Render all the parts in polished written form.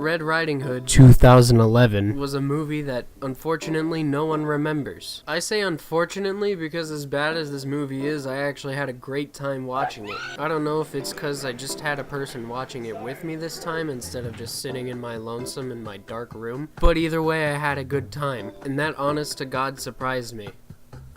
Red Riding Hood 2011 was a movie that unfortunately no one remembers. I say unfortunately because as bad as this movie is, I actually had a great time watching it. I don't know if it's because I just had a person watching it with me this time instead of just sitting in my lonesome in my dark room, but either way I had a good time, and that honest to God surprised me.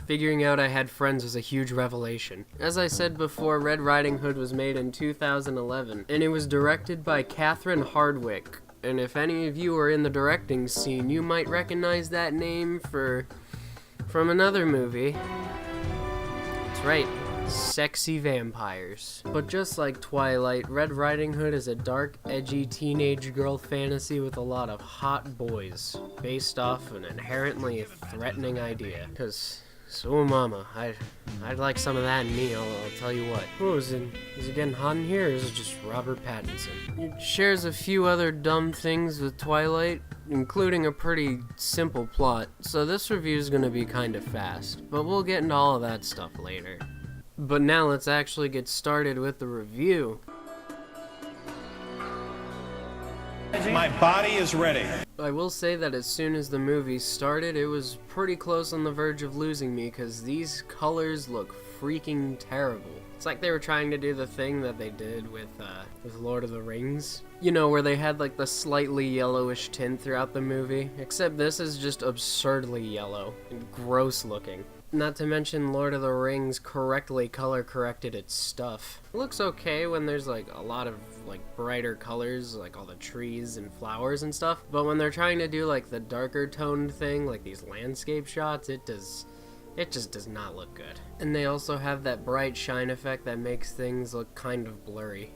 Figuring out I had friends was a huge revelation. As I said before, Red Riding Hood was made in 2011, and it was directed by Catherine Hardwicke. And if any of you are in the directing scene, you might recognize that name from another movie. That's right, Sexy Vampires. But just like Twilight, Red Riding Hood is a dark, edgy teenage girl fantasy with a lot of hot boys, based off an inherently threatening idea. 'Cause so mama, I'd like some of that in me, I'll tell you what. Oh, is it getting hot in here, or is it just Robert Pattinson? It shares a few other dumb things with Twilight, including a pretty simple plot, so this review is gonna be kinda fast, but we'll get into all of that stuff later. But now let's actually get started with the review. My body is ready. I will say that as soon as the movie started, it was pretty close on the verge of losing me because these colors look freaking terrible. It's like they were trying to do the thing that they did with Lord of the Rings. You know, where they had like the slightly yellowish tint throughout the movie, except this is just absurdly yellow and gross looking. Not to mention Lord of the Rings correctly color corrected its stuff. It looks okay when there's like a lot of like brighter colors, like all the trees and flowers and stuff, but when they're trying to do like the darker toned thing, like these landscape shots, it just does not look good. And they also have that bright shine effect that makes things look kind of blurry.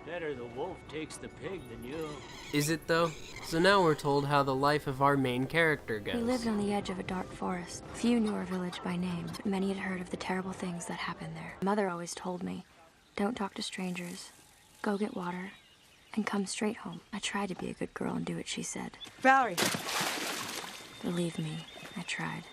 Better the wolf takes the pig than you. Is it though? So now we're told how the life of our main character goes. We lived on the edge of a dark forest. Few knew our village by name, but many had heard of the terrible things that happened there. Mother always told me, don't talk to strangers, go get water, and come straight home. I tried to be a good girl and do what she said. Valerie, Believe me, I tried.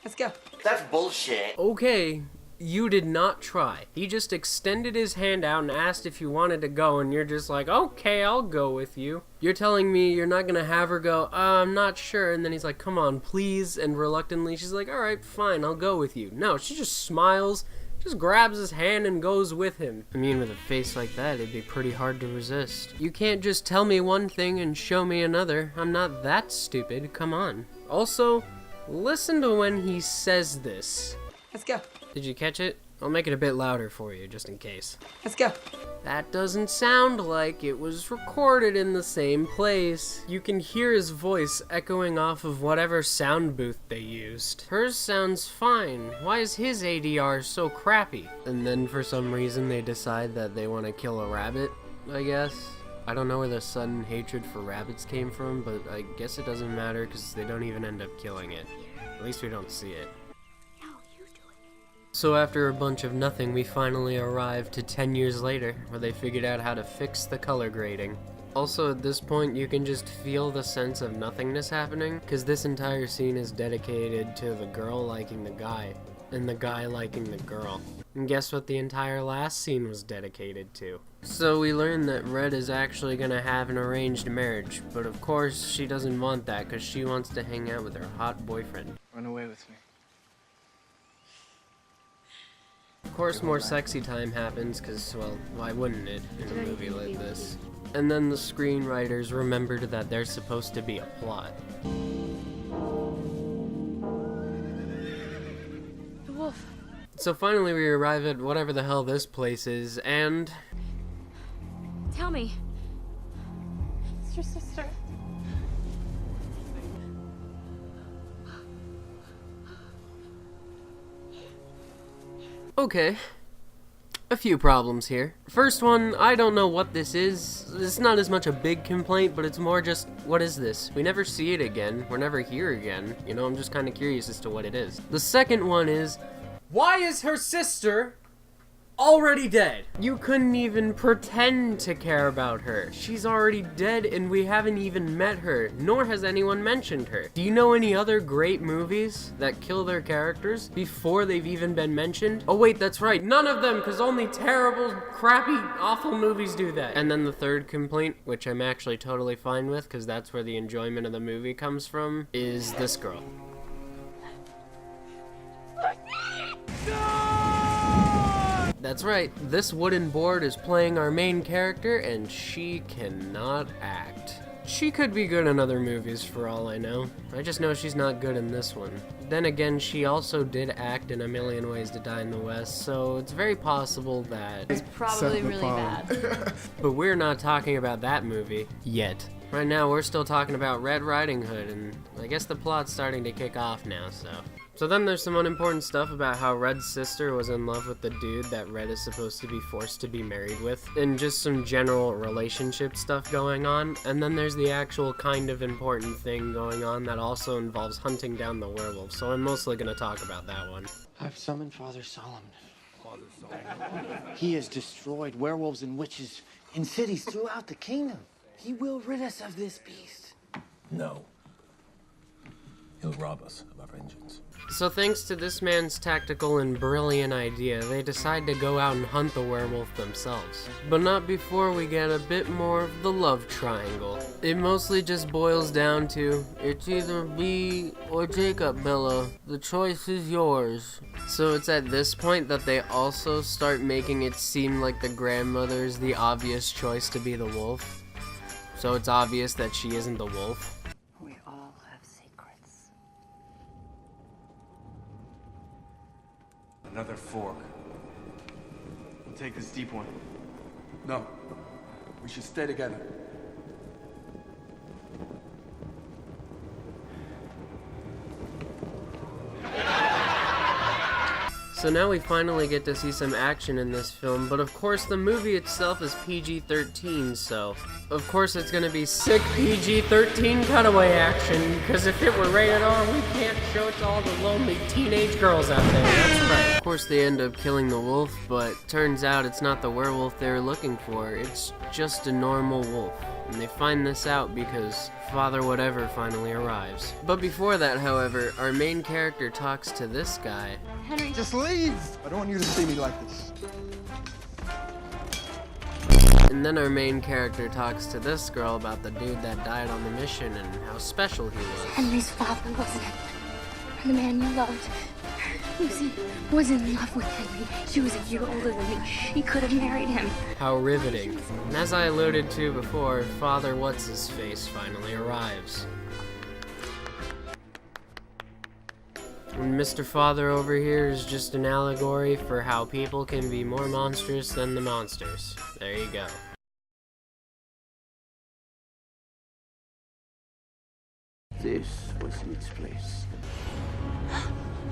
let's go. That's bullshit. Okay, you did not try. He just extended his hand out and asked if you wanted to go, and you're just like, okay, I'll go with you. You're telling me you're not gonna have her go, I'm not sure, and then he's like, come on, please, and reluctantly she's like, alright, fine, I'll go with you. No, she just smiles, just grabs his hand and goes with him. I mean, with a face like that, it'd be pretty hard to resist. You can't just tell me one thing and show me another. I'm not that stupid, come on. Also, listen to when he says this. Let's go. Did you catch it? I'll make it a bit louder for you, just in case. Let's go. That doesn't sound like it was recorded in the same place. You can hear his voice echoing off of whatever sound booth they used. Hers sounds fine. Why is his ADR so crappy? And then for some reason they decide that they want to kill a rabbit, I guess. I don't know where the sudden hatred for rabbits came from, but I guess it doesn't matter because they don't even end up killing it. At least we don't see it. So after a bunch of nothing, we finally arrived to 10 years later, where they figured out how to fix the color grading. Also, at this point, you can just feel the sense of nothingness happening, because this entire scene is dedicated to the girl liking the guy, and the guy liking the girl. And guess what the entire last scene was dedicated to? So we learn that Red is actually gonna have an arranged marriage, but of course, she doesn't want that, because she wants to hang out with her hot boyfriend. Run away with me. Of course, more sexy time happens, because, well, why wouldn't it in a movie like this? And then the screenwriters remembered that there's supposed to be a plot. The wolf. So finally we arrive at whatever the hell this place is, and... Tell me. It's your sister. Okay. A few problems here. First one, I don't know what this is. It's not as much a big complaint, but it's more just, what is this? We never see it again. We're never here again. You know, I'm just kind of curious as to what it is. The second one is, why is her sister already dead? You couldn't even pretend to care about her. She's already dead and we haven't even met her, nor has anyone mentioned her. Do you know any other great movies that kill their characters before they've even been mentioned? Oh wait, that's right, none of them, because only terrible, crappy, awful movies do that. And then the third complaint, which I'm actually totally fine with, because that's where the enjoyment of the movie comes from, is this girl. That's right, this wooden board is playing our main character, and she cannot act. She could be good in other movies for all I know. I just know she's not good in this one. Then again, she also did act in A Million Ways to Die in the West, so it's very possible that... It's probably really bad. But we're not talking about that movie yet. Right now, we're still talking about Red Riding Hood, and I guess the plot's starting to kick off now, so... So then there's some unimportant stuff about how Red's sister was in love with the dude that Red is supposed to be forced to be married with, and just some general relationship stuff going on. And then there's the actual kind of important thing going on that also involves hunting down the werewolf, so I'm mostly going to talk about that one. I've summoned Father Solomon. He has destroyed werewolves and witches in cities throughout the kingdom. He will rid us of this beast. No. He'll rob us of our vengeance. So thanks to this man's tactical and brilliant idea, they decide to go out and hunt the werewolf themselves. But not before we get a bit more of the love triangle. It mostly just boils down to, it's either B or Jacob, Bella. The choice is yours. So it's at this point that they also start making it seem like the grandmother is the obvious choice to be the wolf. So it's obvious that she isn't the wolf. Another fork. We'll take this deep one. No. We should stay together. So now we finally get to see some action in this film, but of course the movie itself is PG-13, so of course it's gonna be sick PG-13 cutaway action, because if it were rated R, we can't show it to all the lonely teenage girls out there, that's right. Of course they end up killing the wolf, but turns out it's not the werewolf they were looking for, it's just a normal wolf. And they find this out because Father Whatever finally arrives. But before that, however, our main character talks to this guy. Henry, Just leave! I don't want you to see me like this. And then our main character talks to this girl about the dude that died on the mission and how special he was. Henry's father wasn't it? The man you loved. Lucy was in love with Henry. She was a year older than me. He could have married him. How riveting. And as I alluded to before, Father What's-His-Face finally arrives. And Mr. Father over here is just an allegory for how people can be more monstrous than the monsters. There you go. This was its place.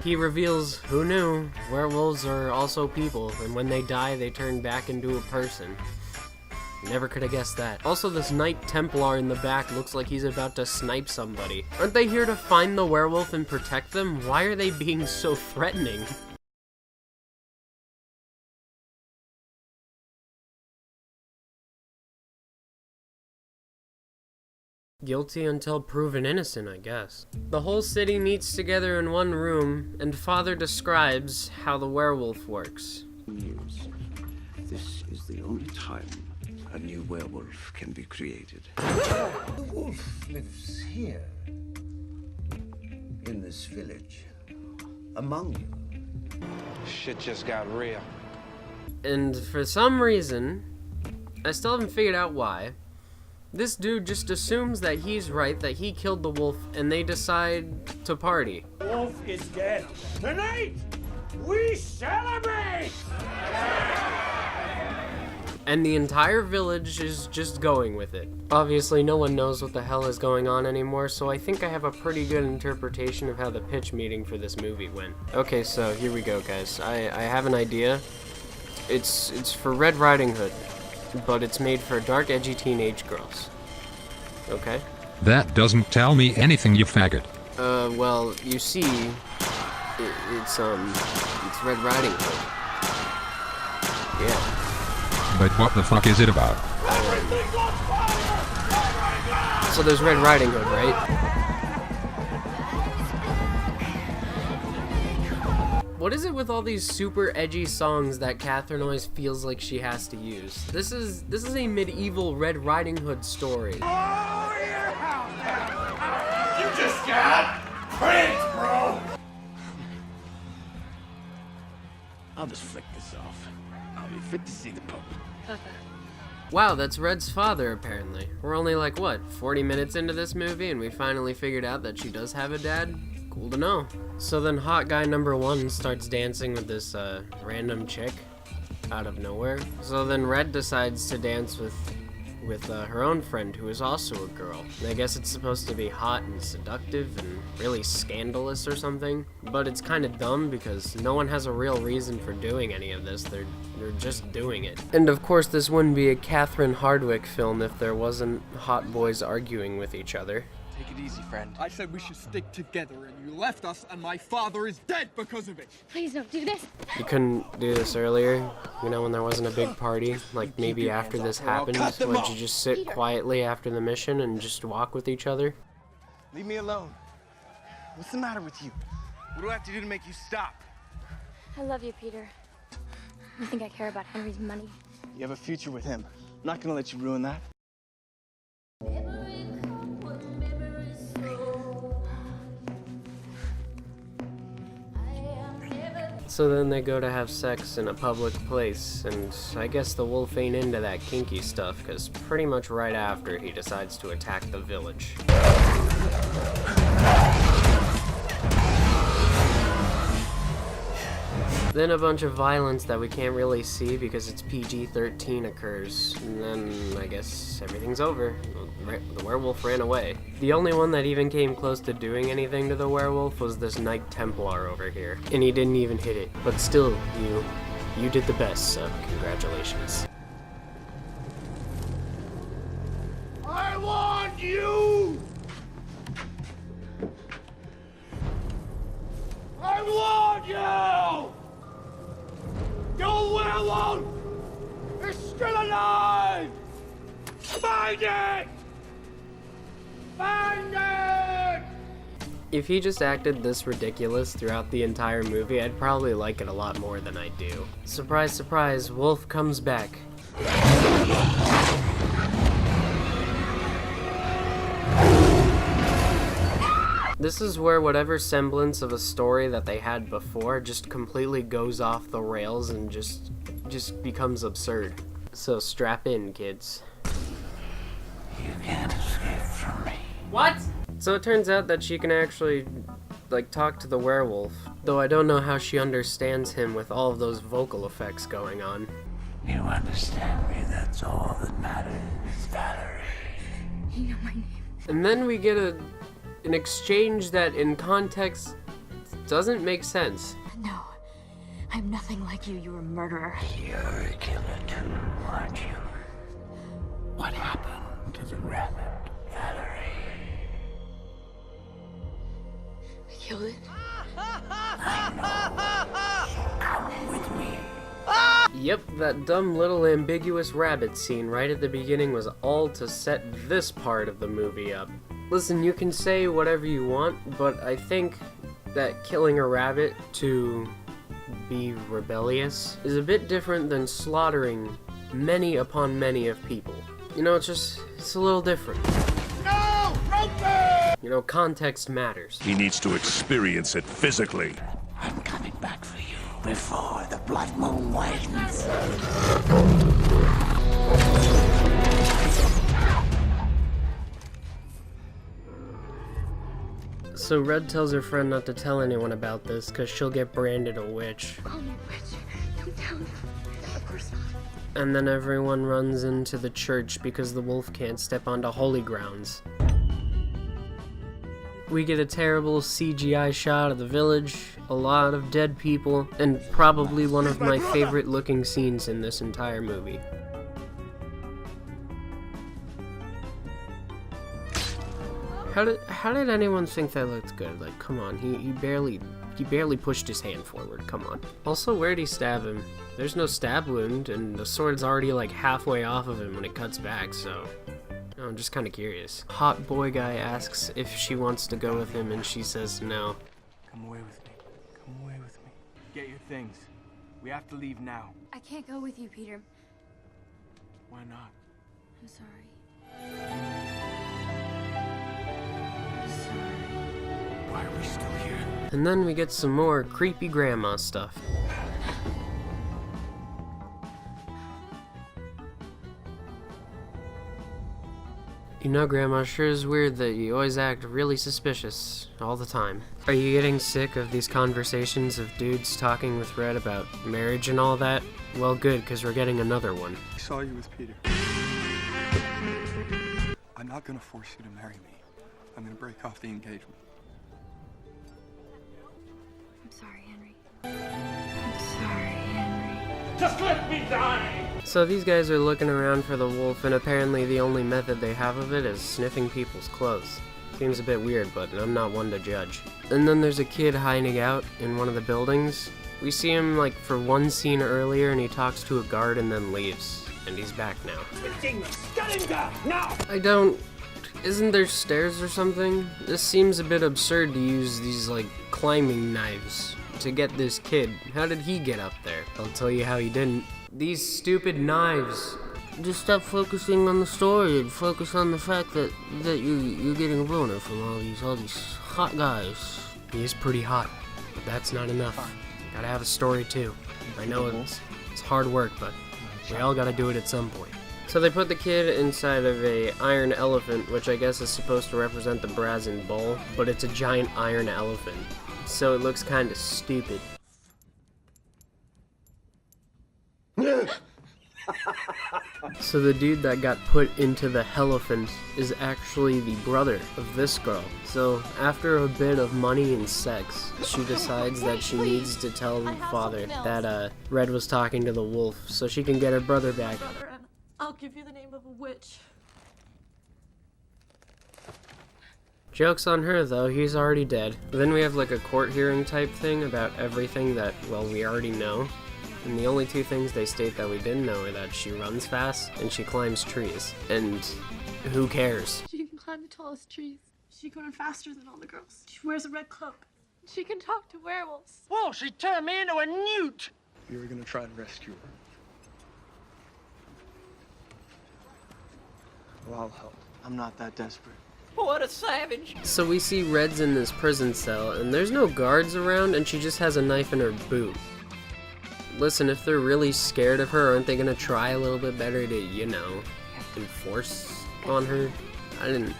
He reveals, who knew, werewolves are also people, and when they die, they turn back into a person. Never could have guessed that. Also, this Knight Templar in the back looks like he's about to snipe somebody. Aren't they here to find the werewolf and protect them? Why are they being so threatening? Guilty until proven innocent, I guess. The whole city meets together in one room, and Father describes how the werewolf works. News. This is the only time a new werewolf can be created. The wolf lives here. In this village. Among you. Shit just got real. And for some reason, I still haven't figured out why, this dude just assumes that he's right, that he killed the wolf, and they decide to party. Wolf is dead. Tonight, we celebrate! And the entire village is just going with it. Obviously, no one knows what the hell is going on anymore, so I think I have a pretty good interpretation of how the pitch meeting for this movie went. Okay, so here we go, guys. I have an idea. It's for Red Riding Hood, but it's made for dark, edgy teenage girls. Okay? That doesn't tell me anything, you faggot. Well, you see, it's Red Riding Hood. Yeah. But what the fuck is it about? So there's Red Riding Hood, right? What is it with all these super edgy songs that Catherine always feels like she has to use? This is a medieval Red Riding Hood story. You just got pranked, bro! I'll just flick this off. I'll be fit to see the Pope. Wow, that's Red's father, apparently. We're only like, what, 40 minutes into this movie, and we finally figured out that she does have a dad? Cool to know. So then hot guy number 1 starts dancing with this random chick out of nowhere. So then Red decides to dance with her own friend, who is also a girl. And I guess it's supposed to be hot and seductive and really scandalous or something. But it's kind of dumb because no one has a real reason for doing any of this. They're just doing it. And of course this wouldn't be a Catherine Hardwicke film if there wasn't hot boys arguing with each other. Take it easy, friend. I said we should stick together, and you left us, and my father is dead because of it. Please don't do this. You couldn't do this earlier, you know, when there wasn't a big party? Like maybe after this happened, would you just sit quietly after the mission and just walk with each other? Leave me alone. What's the matter with you? What do I have to do to make you stop? I love you, Peter. You think I care about Henry's money? You have a future with him. I'm not gonna let you ruin that. So then they go to have sex in a public place, and I guess the wolf ain't into that kinky stuff, because pretty much right after he decides to attack the village. Then a bunch of violence that we can't really see because it's PG-13 occurs, and then I guess everything's over. The werewolf ran away. The only one that even came close to doing anything to the werewolf was this Knight Templar over here, and he didn't even hit it. But still, you did the best, so congratulations. I want you! I want you! Your werewolf is still alive! Find it! Find it! If he just acted this ridiculous throughout the entire movie, I'd probably like it a lot more than I do. Surprise, surprise, Wolf comes back. This is where whatever semblance of a story that they had before just completely goes off the rails and just becomes absurd. So strap in, kids. You can't escape from me. What? So it turns out that she can actually, like, talk to the werewolf. Though I don't know how she understands him with all of those vocal effects going on. You understand me, that's all that matters, Valerie. You know my name. And then we get an exchange that in context doesn't make sense. No, I'm nothing like you. You're a murderer. You're a killer too, aren't you? What happened to the rabbit, Valerie? I killed it. Come with me. Yep, that dumb little ambiguous rabbit scene right at the beginning was all to set this part of the movie up. Listen, you can say whatever you want, but I think that killing a rabbit to be rebellious is a bit different than slaughtering many upon many of people. You know, it's a little different. No! Roper! You know, context matters. He needs to experience it physically. I'm coming back for you before the blood moon widens. So Red tells her friend not to tell anyone about this because she'll get branded a witch. Call me witch. Don't tell them. Of course not. And then everyone runs into the church because the wolf can't step onto holy grounds. We get a terrible CGI shot of the village, a lot of dead people, and probably one of my favorite looking scenes in this entire movie. How did anyone think that looked good? Like, come on, he barely pushed his hand forward, come on. Also, where'd he stab him? There's no stab wound, and the sword's already like halfway off of him when it cuts back, so... I'm just kinda curious. Hot boy guy asks if she wants to go with him, and she says no. Come away with me. Come away with me. Get your things. We have to leave now. I can't go with you, Peter. Why not? I'm sorry. Why are we still here? And then we get some more creepy grandma stuff. You know, Grandma, sure is weird that you always act really suspicious all the time. Are you getting sick of these conversations of dudes talking with Red about marriage and all that? Well, good, because we're getting another one. I saw you with Peter. I'm not gonna force you to marry me. I'm gonna break off the engagement. I'm sorry, Henry. I'm sorry, Henry. Just let me die! So these guys are looking around for the wolf, and apparently the only method they have of it is sniffing people's clothes. Seems a bit weird, but I'm not one to judge. And then there's a kid hiding out in one of the buildings. We see him like for one scene earlier, and he talks to a guard and then leaves. And he's back now. Get him down, now! Isn't there stairs or something? This seems a bit absurd to use these like climbing knives to get this kid. How did he get up there? I'll tell you how he didn't. These stupid knives. Just stop focusing on the story and focus on the fact that you're getting a boner from all these hot guys. He is pretty hot, but that's not enough. Gotta have a story too. I know it's hard work, but we all gotta do it at some point. So they put the kid inside of a iron elephant, which I guess is supposed to represent the brazen bull, but it's a giant iron elephant. So it looks kinda stupid. So the dude that got put into the elephant is actually the brother of this girl. So after a bit of money and sex, she decides that she needs to tell the father that Red was talking to the wolf so she can get her brother back. I'll give you the name of a witch. Joke's on her though, he's already dead. Then we have like a court hearing type thing about everything that, well, we already know. And the only two things they state that we didn't know are that she runs fast and she climbs trees. And who cares? She can climb the tallest trees. She can run faster than all the girls. She wears a red cloak. She can talk to werewolves. Whoa, she turned me into a newt! You were gonna try to rescue her. Well, I'll help. I'm not that desperate. What a savage! So we see Red's in this prison cell and there's no guards around and she just has a knife in her boot. Listen, if they're really scared of her, aren't they gonna try a little bit better to, you know, enforce on her? I didn't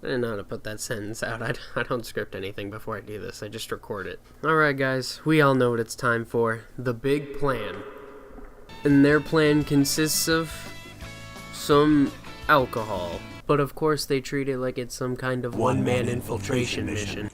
know how to put that sentence out. I don't script anything before I do this. I just record it. Alright guys, we all know what it's time for. The big plan. And their plan consists of some alcohol. But of course they treat it like it's some kind of one-man infiltration mission.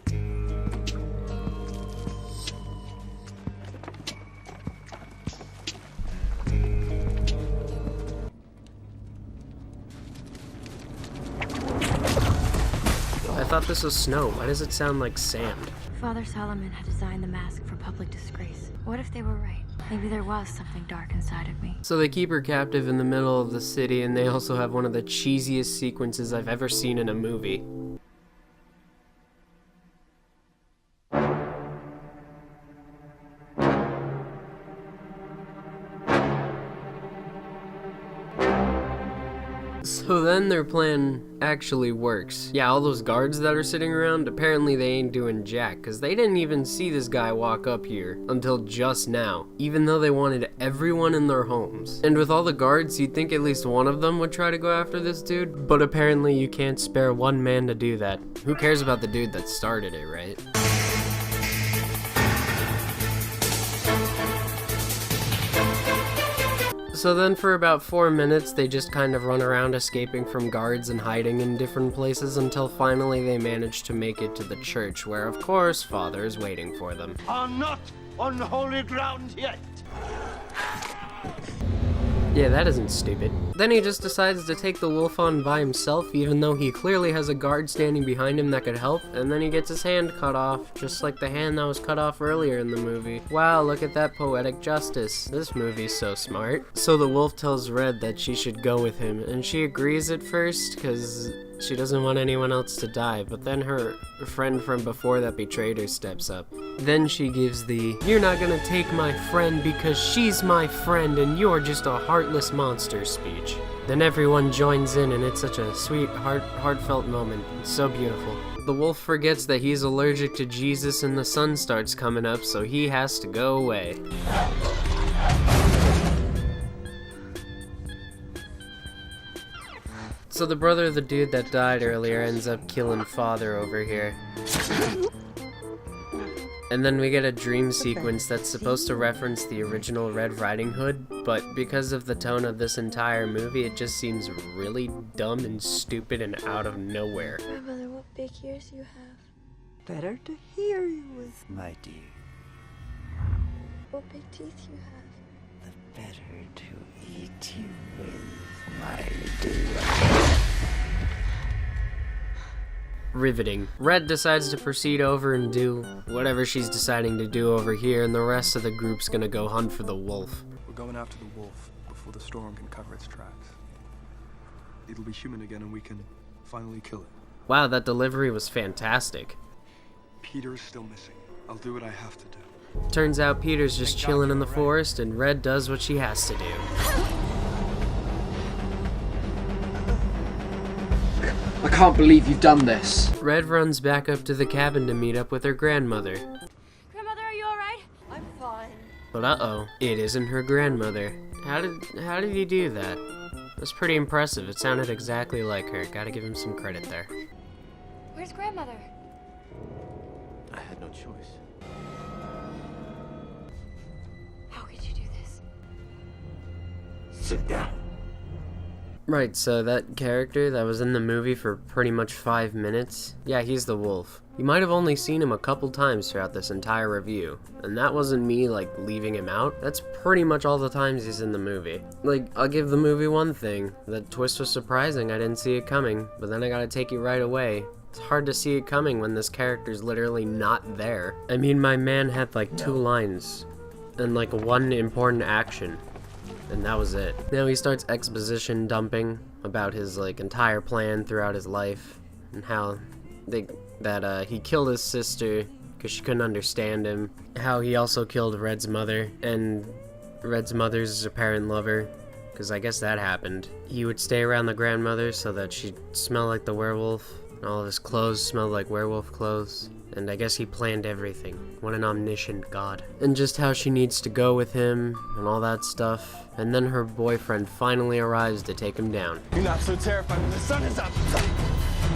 I thought this was snow. Why does it sound like sand? Father Solomon had designed the mask for public disgrace. What if they were right? Maybe there was something dark inside of me. So they keep her captive in the middle of the city, and they also have one of the cheesiest sequences I've ever seen in a movie. So then their plan actually works. Yeah, all those guards that are sitting around, apparently they ain't doing jack, because they didn't even see this guy walk up here until just now, even though they wanted everyone in their homes. And with all the guards, you'd think at least one of them would try to go after this dude, but apparently you can't spare one man to do that. Who cares about the dude that started it, right? So then for about 4 minutes, they just kind of run around escaping from guards and hiding in different places until finally they manage to make it to the church, where of course Father is waiting for them. Are not on holy ground yet. Yeah, that isn't stupid. Then he just decides to take the wolf on by himself, even though he clearly has a guard standing behind him that could help, and then he gets his hand cut off, just like the hand that was cut off earlier in the movie. Wow, look at that poetic justice. This movie's so smart. So the wolf tells Red that she should go with him, and she agrees at first, because she doesn't want anyone else to die, but then her friend from before that betrayed her steps up. Then she gives the, "You're not gonna take my friend because she's my friend and you're just a heartless monster" speech. Then everyone joins in and it's such a sweet, heartfelt moment. It's so beautiful. The wolf forgets that he's allergic to Jesus and the sun starts coming up, so he has to go away. So the brother of the dude that died earlier ends up killing Father over here. And then we get a dream sequence that's supposed to reference the original Red Riding Hood, but because of the tone of this entire movie, it just seems really dumb and stupid and out of nowhere. Grandmother, what big ears you have. Better to hear you with, my dear. What big teeth you have. The better to eat you with, my dear. Riveting. Red decides to proceed over and do whatever she's deciding to do over here, and the rest of the group's gonna go hunt for the wolf. We're going after the wolf before the storm can cover its tracks. It'll be human again and we can finally kill it. Wow, that delivery was fantastic. Peter's still missing. I'll do what I have to do. Turns out Peter's just chilling in the forest, and Red does what she has to do. I can't believe you've done this. Red runs back up to the cabin to meet up with her grandmother. Grandmother, are you alright? I'm fine. But uh-oh, it isn't her grandmother. How did he do that? That's pretty impressive. It sounded exactly like her. Gotta give him some credit there. Where's grandmother? I had no choice. How could you do this? Sit down. Right, so that character that was in the movie for pretty much 5 minutes, yeah, he's the wolf. You might have only seen him a couple times throughout this entire review, and that wasn't me, like, leaving him out. That's pretty much all the times he's in the movie. Like, I'll give the movie one thing. The twist was surprising, I didn't see it coming, but then I gotta take you right away. It's hard to see it coming when this character's literally not there. I mean, my man had, like, 2 lines, and, like, 1 important action. And that was it. Now he starts exposition dumping about his like entire plan throughout his life and how he killed his sister because she couldn't understand him. How he also killed Red's mother and Red's mother's apparent lover, because I guess that happened. He would stay around the grandmother so that she'd smell like the werewolf, and all of his clothes smelled like werewolf clothes. And I guess he planned everything. What an omniscient god. And just how she needs to go with him and all that stuff. And then her boyfriend finally arrives to take him down. You're not so terrified when the sun is up.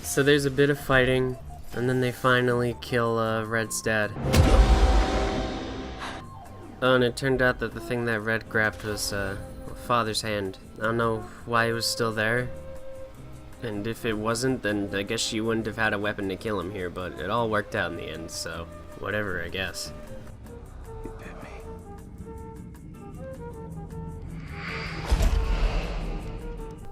So there's a bit of fighting, and then they finally kill Red's dad. Oh, and it turned out that the thing that Red grabbed was Father's hand. I don't know why it was still there. And if it wasn't, then I guess she wouldn't have had a weapon to kill him here, but it all worked out in the end, so whatever, I guess. You bit me.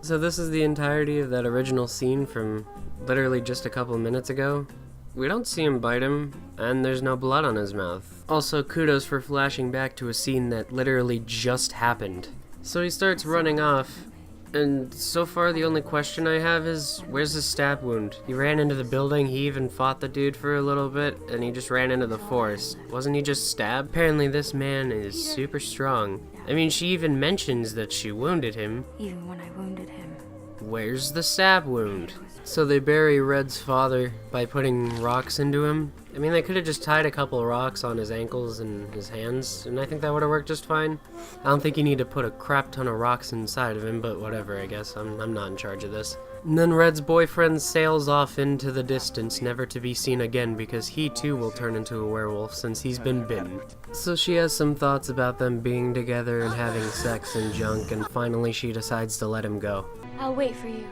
So this is the entirety of that original scene from literally just a couple minutes ago. We don't see him bite him, and there's no blood on his mouth. Also, kudos for flashing back to a scene that literally just happened. So he starts running off. And so far the only question I have is, where's his stab wound? He ran into the building, he even fought the dude for a little bit, and he just ran into the forest. Wasn't he just stabbed? Apparently this man is super strong. I mean, she even mentions that she wounded him. Even when I wounded him. Where's the stab wound? So they bury Red's father by putting rocks into him. I mean, they could have just tied a couple rocks on his ankles and his hands, and I think that would have worked just fine. I don't think you need to put a crap ton of rocks inside of him, but whatever, I guess. I'm not in charge of this. And then Red's boyfriend sails off into the distance, never to be seen again because he too will turn into a werewolf since he's been bitten. So she has some thoughts about them being together and having sex and junk, and finally she decides to let him go. I'll wait for you.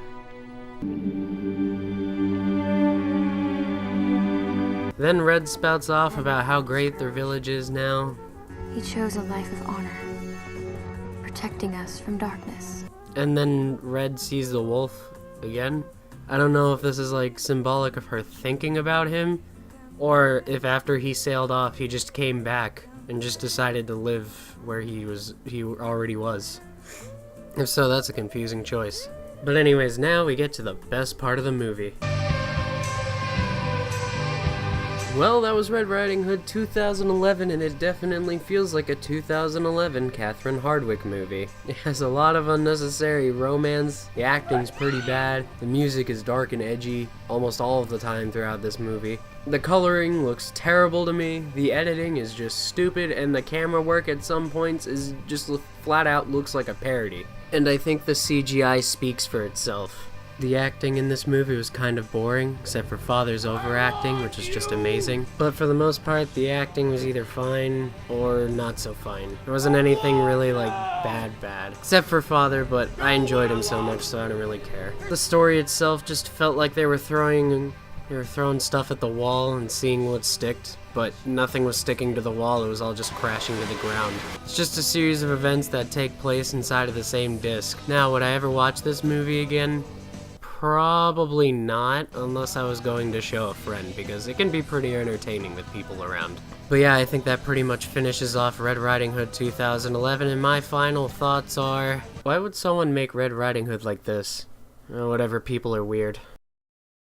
Then Red spouts off about how great their village is now. He chose a life of honor, protecting us from darkness. And then Red sees the wolf again. I don't know if this is like symbolic of her thinking about him, or if after he sailed off he just came back and just decided to live where he already was. If so, that's a confusing choice. But anyways, now we get to the best part of the movie. Well, that was Red Riding Hood 2011, and it definitely feels like a 2011 Catherine Hardwicke movie. It has a lot of unnecessary romance, the acting's pretty bad, the music is dark and edgy almost all of the time throughout this movie. The coloring looks terrible to me, the editing is just stupid, and the camera work at some points is just flat out looks like a parody. And I think the CGI speaks for itself. The acting in this movie was kind of boring, except for Father's overacting, which is just amazing. But for the most part, the acting was either fine or not so fine. There wasn't anything really like bad, except for Father, but I enjoyed him so much, so I don't really care. The story itself just felt like they were throwing stuff at the wall and seeing what sticked, but nothing was sticking to the wall, it was all just crashing to the ground. It's just a series of events that take place inside of the same disc. Now, would I ever watch this movie again? Probably not, unless I was going to show a friend, because it can be pretty entertaining with people around. But yeah, I think that pretty much finishes off Red Riding Hood 2011, and my final thoughts are, why would someone make Red Riding Hood like this? Or whatever, people are weird.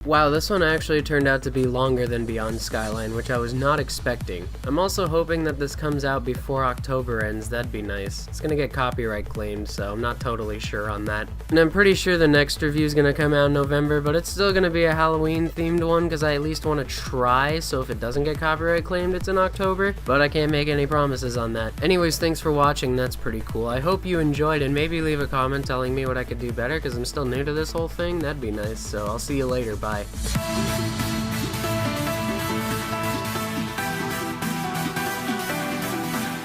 Wow, this one actually turned out to be longer than Beyond Skyline, which I was not expecting. I'm also hoping that this comes out before October ends, that'd be nice. It's gonna get copyright claimed, so I'm not totally sure on that. And I'm pretty sure the next review is gonna come out in November, but it's still gonna be a Halloween themed one because I at least want to try, so if it doesn't get copyright claimed, it's in October, but I can't make any promises on that. Anyways, thanks for watching, that's pretty cool. I hope you enjoyed, and maybe leave a comment telling me what I could do better because I'm still new to this whole thing, that'd be nice, so I'll see you later, bye.